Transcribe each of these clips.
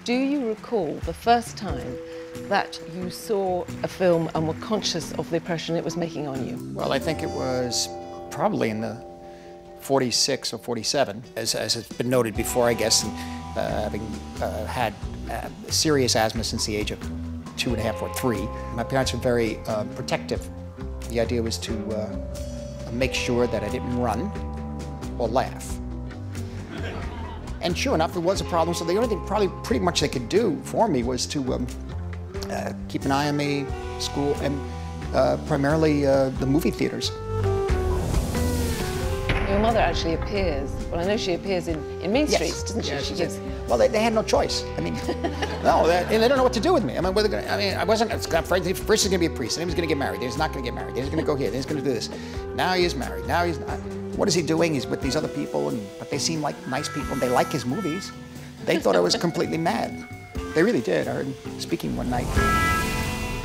Do you recall the first time that you saw a film and were conscious of the impression it was making on you? Well, I think it was probably in the 46 or 47, as has been noted before, I guess, and, having had serious asthma since the age of 2.5 or 3. My parents were very protective. The idea was to make sure that I didn't run or laugh. And sure enough, it was a problem, so the only thing probably pretty much they could do for me was to keep an eye on me, school, and primarily the movie theaters. Your mother actually appears, well, I know she appears in Mean Streets, doesn't she? Yeah, She does. gives... Well, they had no choice. I mean, no, they don't know what to do with me. I mean, I wasn't afraid. First he's going to be a priest, then he was going to get married, then he's not going to get married, then he's going to go here, then he's going to do this. Now he is married, now he's not. What is he doing? He's with these other people, but they seem like nice people, and they like his movies. They thought I was completely mad. They really did. I heard him speaking one night.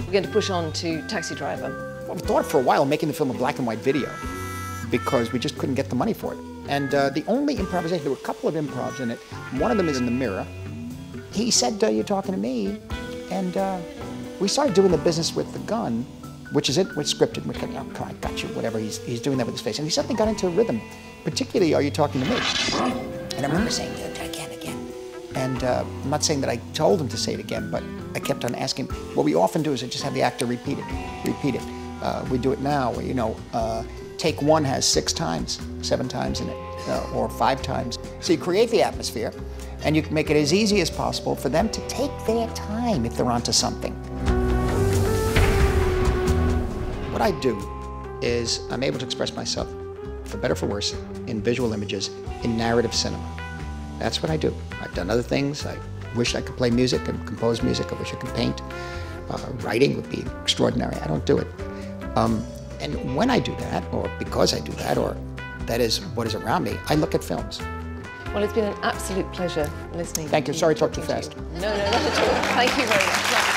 We're going to push on to Taxi Driver. Well, we thought for a while making the film a black and white video because we just couldn't get the money for it. And the only improvisation, there were a couple of improvs in it. One of them is in the mirror. He said, "You're talking to me," and we started doing the business with the gun, which is scripted. Which, oh, come on, got you, whatever. He's doing that with his face, and he suddenly got into a rhythm. Particularly, "Are you talking to me?" And I remember saying, "Again." And I'm not saying that I told him to say it again, but I kept on asking. What we often do is just have the actor repeat it. We do it now, where, you know, take one has 6 times, 7 times in it, or 5 times. So you create the atmosphere, and you can make it as easy as possible for them to take their time if they're onto something. What I do is I'm able to express myself, for better or for worse, in visual images, in narrative cinema. That's what I do. I've done other things. I wish I could play music and compose music. I wish I could paint. Writing would be extraordinary. I don't do it. And when I do that, or because I do that, or that is what is around me, I look at films. Well, it's been an absolute pleasure listening. Thank you. Sorry to talk too fast. No, not at all. Thank you very much.